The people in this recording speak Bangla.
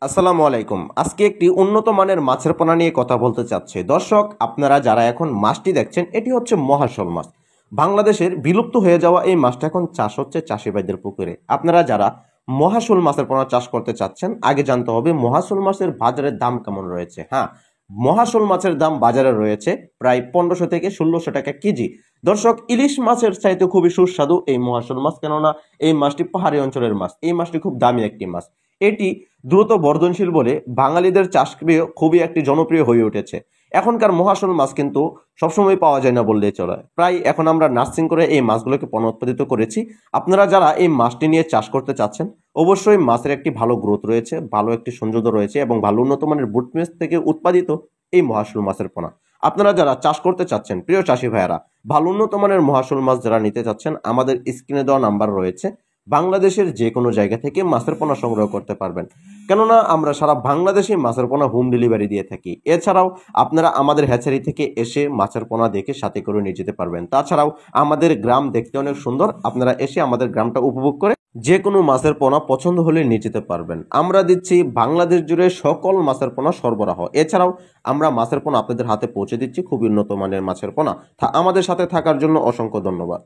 আসসালামু আলাইকুম। আজকে একটি উন্নত মানের মাছের পোনা নিয়ে কথা বলতে চাচ্ছি। দর্শক, আপনারা যারা এখন মাছটি দেখছেন, এটি হচ্ছে মহাশোল মাছ। বাংলাদেশের বিলুপ্ত হয়ে যাওয়া এই মাছটা এখন চাষ হচ্ছে চাষি ভাইদের পুকুরে। আপনারা যারা মহাশোল মাছের পোনা চাষ করতে চাচ্ছেন, আগে জানতে হবে মহাশোল মাছের বাজারের দাম কেমন রয়েছে। হ্যাঁ, মহাশোল মাছের দাম বাজারে রয়েছে প্রায় 1500 থেকে 1600 টাকা কেজি। দর্শক, ইলিশ মাছের চাইতে খুবই সুস্বাদু এই মহাশোল মাছ, কেননা এই মাছটি পাহাড়ি অঞ্চলের মাছ। এই মাছটি খুব দামি একটি মাছ। এটি দ্রুত বর্ধনশীল বলে বাঙালিদের চাষপ্রিয় খুবই একটি জনপ্রিয় হয়ে উঠেছে। এখনকার মহাশোল মাছ কিন্তু সবসময় পাওয়া যায় না বললেই চলে। প্রায় এখন আমরা নার্সিং করে এই মাছগুলোকে উৎপাদিত করেছি। আপনারা যারা এই মাছটি নিয়ে চাষ করতে চাচ্ছেন, অবশ্যই মাছের একটি ভালো গ্রোথ রয়েছে, ভালো একটি সৌন্দর্য রয়েছে এবং ভালো উন্নত মানের বুট মেস থেকে উৎপাদিত এই মহাশোল মাছের পোনা। আপনারা যারা চাষ করতে চাচ্ছেন, প্রিয় চাষি ভাইয়েরা, ভালো উন্নত মানের মহাশোল মাছ যারা নিতে চাচ্ছেন, আমাদের স্ক্রিনে দেওয়া নাম্বার রয়েছে। বাংলাদেশের যে কোনো জায়গা থেকে মাছের পোনা সংগ্রহ করতে পারবেন, কেননা আমরা সারা বাংলাদেশে মাছের পোনা হোম ডেলিভারি দিয়ে থাকি। এছাড়াও আপনারা আমাদের হ্যাচারি থেকে এসে মাছের পোনা দেখে সাথে করে নিয়ে যেতে পারবেন। তাছাড়াও আমাদের গ্রাম দেখতে অনেক সুন্দর, আপনারা এসে আমাদের গ্রামটা উপভোগ করে যে কোনো মাছের পোনা পছন্দ হলে নিয়ে যেতে পারবেন। আমরা দিচ্ছি বাংলাদেশ জুড়ে সকল মাছের পোনা সরবরাহ। এছাড়াও আমরা মাছের পোনা আপনাদের হাতে পৌঁছে দিচ্ছি, খুবই উন্নত মানের মাছের পোনা। আমাদের সাথে থাকার জন্য অসংখ্য ধন্যবাদ।